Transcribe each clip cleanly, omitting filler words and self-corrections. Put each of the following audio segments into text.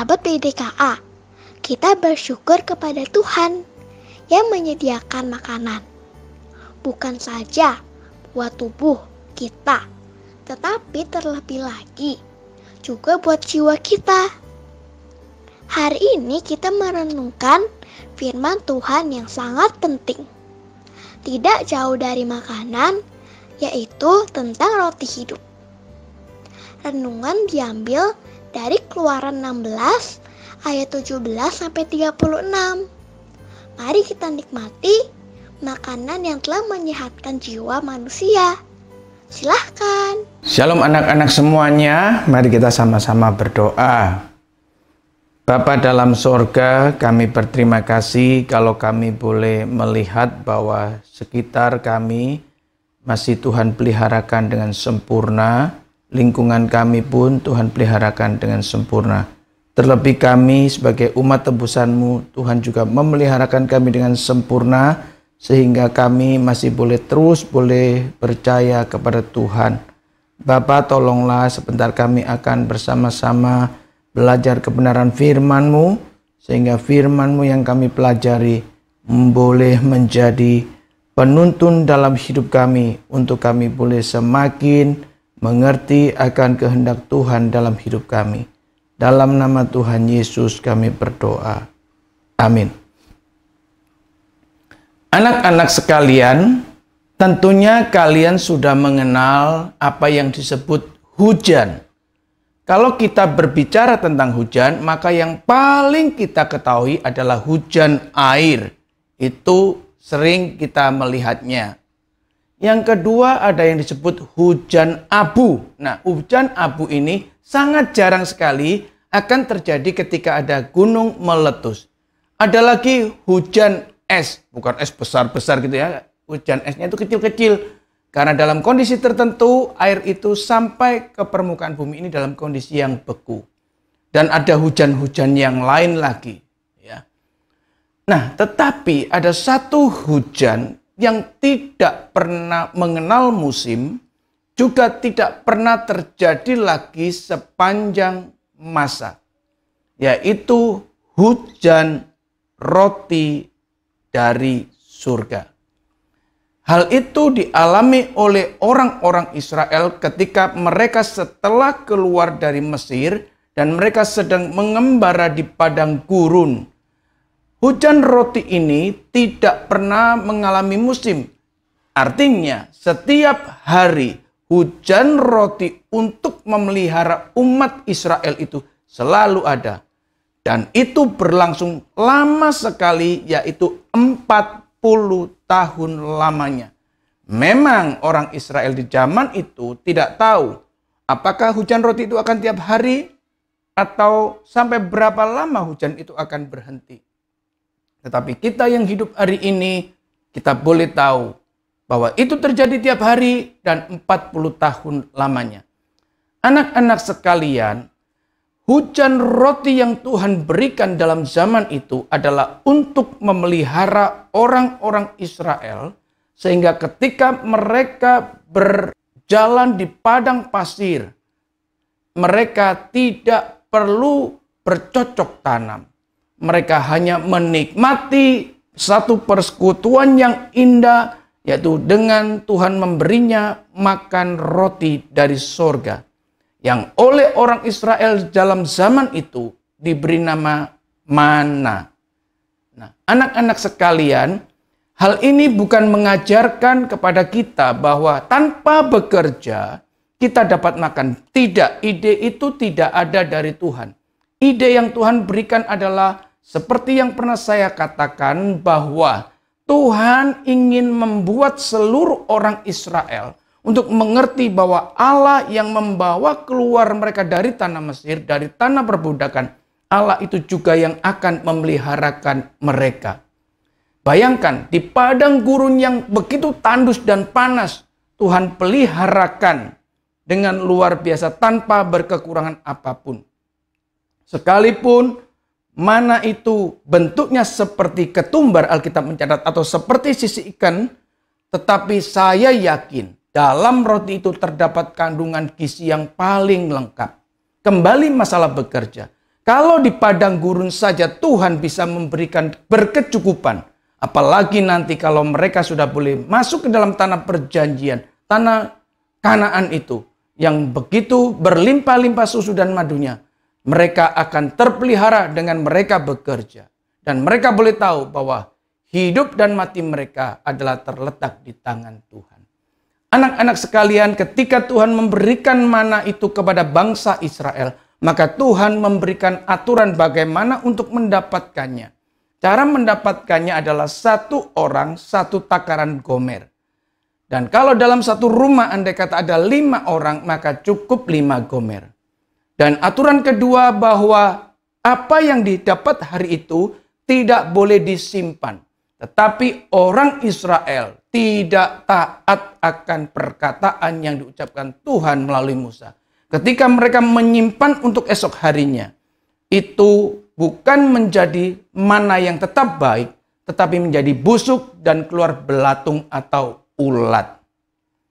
Sahabat PDKA, kita bersyukur kepada Tuhan yang menyediakan makanan. Bukan saja buat tubuh kita, tetapi terlebih lagi juga buat jiwa kita. Hari ini kita merenungkan firman Tuhan yang sangat penting. Tidak jauh dari makanan, yaitu tentang roti hidup. Renungan diambil dari Keluaran 16 ayat 17 sampai 36. Mari kita nikmati makanan yang telah menyehatkan jiwa manusia. Silahkan. Shalom anak-anak semuanya, mari kita sama-sama berdoa. Bapa dalam sorga, kami berterima kasih kalau kami boleh melihat bahwa sekitar kami masih Tuhan peliharakan dengan sempurna. Lingkungan kami pun Tuhan peliharakan dengan sempurna. Terlebih kami sebagai umat tebusan-Mu, Tuhan juga memeliharakan kami dengan sempurna, sehingga kami masih boleh percaya kepada Tuhan. Bapa, tolonglah sebentar kami akan bersama-sama belajar kebenaran firman-Mu, sehingga firman-Mu yang kami pelajari boleh menjadi penuntun dalam hidup kami, untuk kami boleh semakin mengerti akan kehendak Tuhan dalam hidup kami. Dalam nama Tuhan Yesus kami berdoa. Amin. Anak-anak sekalian, tentunya kalian sudah mengenal apa yang disebut hujan. Kalau kita berbicara tentang hujan, maka yang paling kita ketahui adalah hujan air. Itu sering kita melihatnya. Yang kedua ada yang disebut hujan abu. Nah, hujan abu ini sangat jarang sekali akan terjadi ketika ada gunung meletus. Ada lagi hujan es, bukan es besar-besar gitu ya. Hujan esnya itu kecil-kecil. Karena dalam kondisi tertentu air itu sampai ke permukaan bumi ini dalam kondisi yang beku. Dan ada hujan-hujan yang lain lagi. Ya. Nah, tetapi ada satu hujan yang tidak pernah mengenal musim, juga tidak pernah terjadi lagi sepanjang masa, yaitu hujan roti dari surga. Hal itu dialami oleh orang-orang Israel ketika mereka setelah keluar dari Mesir dan mereka sedang mengembara di padang gurun. Hujan roti ini tidak pernah mengalami musim. Artinya, setiap hari hujan roti untuk memelihara umat Israel itu selalu ada. Dan itu berlangsung lama sekali, yaitu 40 tahun lamanya. Memang orang Israel di zaman itu tidak tahu apakah hujan roti itu akan tiap hari atau sampai berapa lama hujan itu akan berhenti. Tetapi kita yang hidup hari ini, kita boleh tahu bahwa itu terjadi tiap hari dan 40 tahun lamanya. Anak-anak sekalian, hujan roti yang Tuhan berikan dalam zaman itu adalah untuk memelihara orang-orang Israel, sehingga ketika mereka berjalan di padang pasir, mereka tidak perlu bercocok tanam. Mereka hanya menikmati satu persekutuan yang indah, yaitu dengan Tuhan memberinya makan roti dari sorga. Yang oleh orang Israel dalam zaman itu diberi nama mana. Nah, anak-anak sekalian, hal ini bukan mengajarkan kepada kita bahwa tanpa bekerja kita dapat makan. Tidak, ide itu tidak ada dari Tuhan. Ide yang Tuhan berikan adalah seperti yang pernah saya katakan, bahwa Tuhan ingin membuat seluruh orang Israel untuk mengerti bahwa Allah yang membawa keluar mereka dari tanah Mesir, dari tanah perbudakan, Allah itu juga yang akan memeliharakan mereka. Bayangkan, di padang gurun yang begitu tandus dan panas, Tuhan peliharakan dengan luar biasa tanpa berkekurangan apapun. Sekalipun mana itu bentuknya seperti ketumbar, Alkitab mencatat, atau seperti sisi ikan, tetapi saya yakin dalam roti itu terdapat kandungan gizi yang paling lengkap. Kembali masalah bekerja. Kalau di padang gurun saja Tuhan bisa memberikan berkecukupan, apalagi nanti kalau mereka sudah boleh masuk ke dalam tanah perjanjian, tanah Kanaan itu, yang begitu berlimpah-limpah susu dan madunya, mereka akan terpelihara dengan mereka bekerja. Dan mereka boleh tahu bahwa hidup dan mati mereka adalah terletak di tangan Tuhan. Anak-anak sekalian, ketika Tuhan memberikan mana itu kepada bangsa Israel, maka Tuhan memberikan aturan bagaimana untuk mendapatkannya. Cara mendapatkannya adalah satu orang, satu takaran gomer. Dan kalau dalam satu rumah andai kata ada 5 orang, maka cukup 5 gomer. Dan aturan kedua bahwa apa yang didapat hari itu tidak boleh disimpan. Tetapi orang Israel tidak taat akan perkataan yang diucapkan Tuhan melalui Musa. Ketika mereka menyimpan untuk esok harinya, itu bukan menjadi mana yang tetap baik, tetapi menjadi busuk dan keluar belatung atau ulat.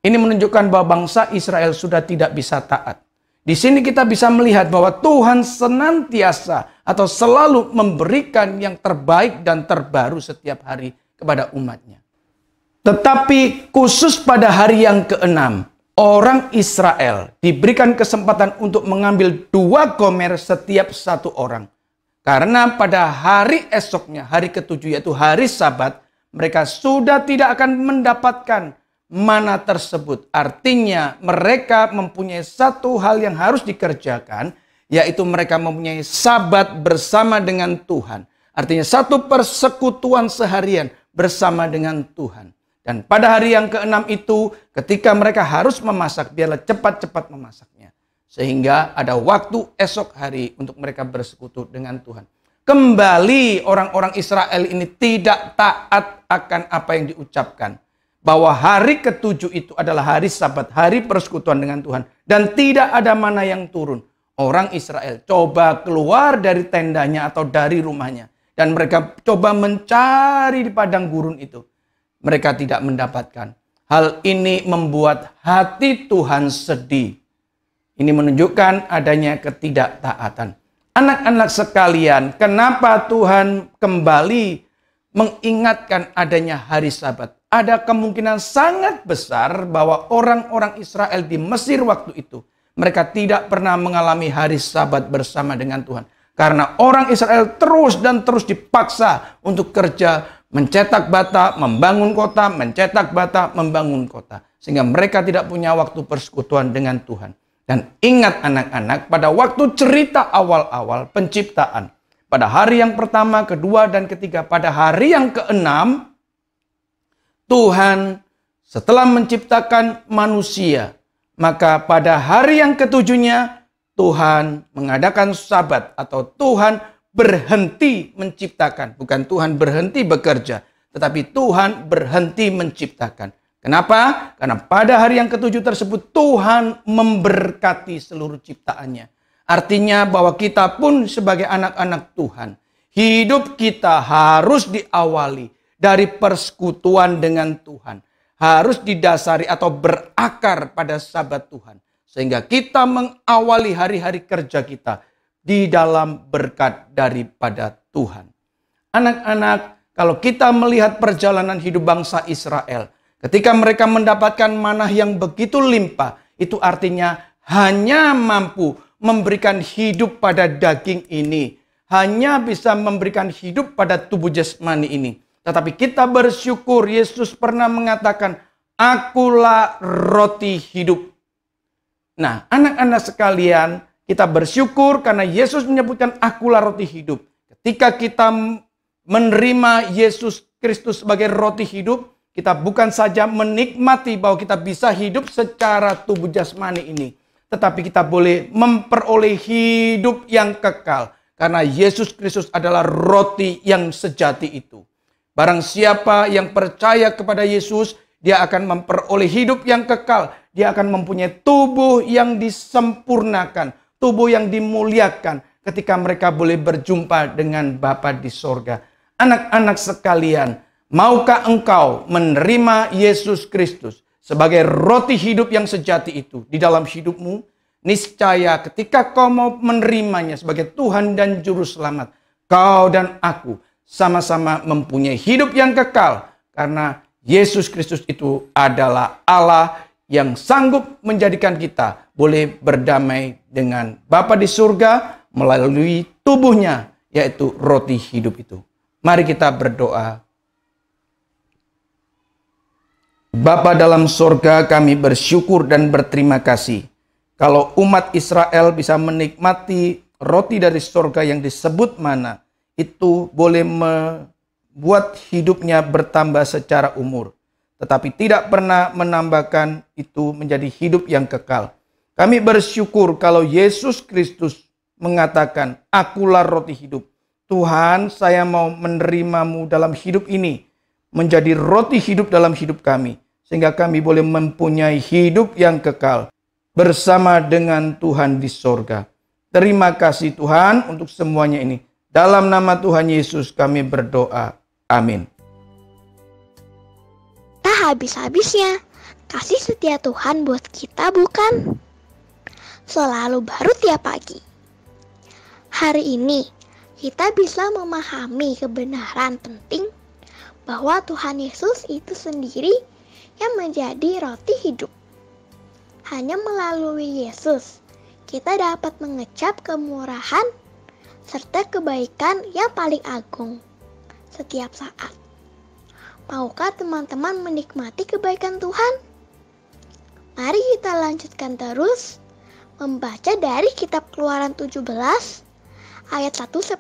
Ini menunjukkan bahwa bangsa Israel sudah tidak bisa taat. Di sini kita bisa melihat bahwa Tuhan senantiasa atau selalu memberikan yang terbaik dan terbaru setiap hari kepada umatnya. Tetapi khusus pada hari yang ke-6, orang Israel diberikan kesempatan untuk mengambil 2 gomer setiap satu orang. Karena pada hari esoknya, hari ke-7 yaitu hari Sabat, mereka sudah tidak akan mendapatkan mana tersebut. Artinya mereka mempunyai satu hal yang harus dikerjakan, yaitu mereka mempunyai Sabat bersama dengan Tuhan. Artinya satu persekutuan seharian bersama dengan Tuhan. Dan pada hari yang ke-6 itu, ketika mereka harus memasak, biarlah cepat-cepat memasaknya. Sehingga ada waktu esok hari untuk mereka bersekutu dengan Tuhan. Kembali orang-orang Israel ini tidak taat akan apa yang diucapkan. Bahwa hari ke-7 itu adalah hari Sabat, hari persekutuan dengan Tuhan. Dan tidak ada mana yang turun. Orang Israel coba keluar dari tendanya atau dari rumahnya. Dan mereka coba mencari di padang gurun itu. Mereka tidak mendapatkan. Hal ini membuat hati Tuhan sedih. Ini menunjukkan adanya ketidaktaatan. Anak-anak sekalian, kenapa Tuhan kembali mengingatkan adanya hari Sabat? Ada kemungkinan sangat besar bahwa orang-orang Israel di Mesir waktu itu, mereka tidak pernah mengalami hari Sabat bersama dengan Tuhan. Karena orang Israel terus dan terus dipaksa untuk kerja, mencetak bata, membangun kota, mencetak bata, membangun kota. Sehingga mereka tidak punya waktu persekutuan dengan Tuhan. Dan ingat anak-anak, pada waktu cerita awal-awal penciptaan, pada hari yang pertama, kedua, dan ketiga, pada hari yang ke-6, Tuhan setelah menciptakan manusia, maka pada hari yang ke-7-nya, Tuhan mengadakan Sabat atau Tuhan berhenti menciptakan. Bukan Tuhan berhenti bekerja, tetapi Tuhan berhenti menciptakan. Kenapa? Karena pada hari yang ke-7 tersebut Tuhan memberkati seluruh ciptaannya. Artinya bahwa kita pun sebagai anak-anak Tuhan, hidup kita harus diawali dari persekutuan dengan Tuhan. Harus didasari atau berakar pada Sabat Tuhan. Sehingga kita mengawali hari-hari kerja kita di dalam berkat daripada Tuhan. Anak-anak, kalau kita melihat perjalanan hidup bangsa Israel, ketika mereka mendapatkan manah yang begitu limpah, itu artinya hanya mampu memberikan hidup pada daging ini. Hanya bisa memberikan hidup pada tubuh jasmani ini. Tetapi kita bersyukur Yesus pernah mengatakan, "Akulah roti hidup." Nah, anak-anak sekalian, kita bersyukur karena Yesus menyebutkan akulah roti hidup. Ketika kita menerima Yesus Kristus sebagai roti hidup, kita bukan saja menikmati bahwa kita bisa hidup secara tubuh jasmani ini, tetapi kita boleh memperoleh hidup yang kekal. Karena Yesus Kristus adalah roti yang sejati itu. Barang siapa yang percaya kepada Yesus, dia akan memperoleh hidup yang kekal. Dia akan mempunyai tubuh yang disempurnakan, tubuh yang dimuliakan ketika mereka boleh berjumpa dengan Bapa di sorga. Anak-anak sekalian, maukah engkau menerima Yesus Kristus sebagai roti hidup yang sejati itu di dalam hidupmu? niscaya ketika kau mau menerimanya sebagai Tuhan dan Juru Selamat, kau dan aku sama-sama mempunyai hidup yang kekal. Karena Yesus Kristus itu adalah Allah yang sanggup menjadikan kita boleh berdamai dengan Bapa di surga melalui tubuhnya, yaitu roti hidup itu. Mari kita berdoa. Bapa dalam surga, kami bersyukur dan berterima kasih kalau umat Israel bisa menikmati roti dari surga yang disebut mana, itu boleh membuat hidupnya bertambah secara umur, tetapi tidak pernah menambahkan itu menjadi hidup yang kekal. Kami bersyukur kalau Yesus Kristus mengatakan, "Akulah roti hidup." Tuhan, saya mau menerimamu dalam hidup ini, menjadi roti hidup dalam hidup kami, sehingga kami boleh mempunyai hidup yang kekal bersama dengan Tuhan di sorga. Terima kasih Tuhan untuk semuanya ini. Dalam nama Tuhan Yesus kami berdoa. Amin. Tak habis-habisnya kasih setia Tuhan buat kita, bukan? Selalu baru tiap pagi. Hari ini kita bisa memahami kebenaran penting bahwa Tuhan Yesus itu sendiri yang menjadi roti hidup. Hanya melalui Yesus, kita dapat mengecap kemurahan serta kebaikan yang paling agung setiap saat. Maukah teman-teman menikmati kebaikan Tuhan? Mari kita lanjutkan terus membaca dari kitab Keluaran 17 ayat 1-7.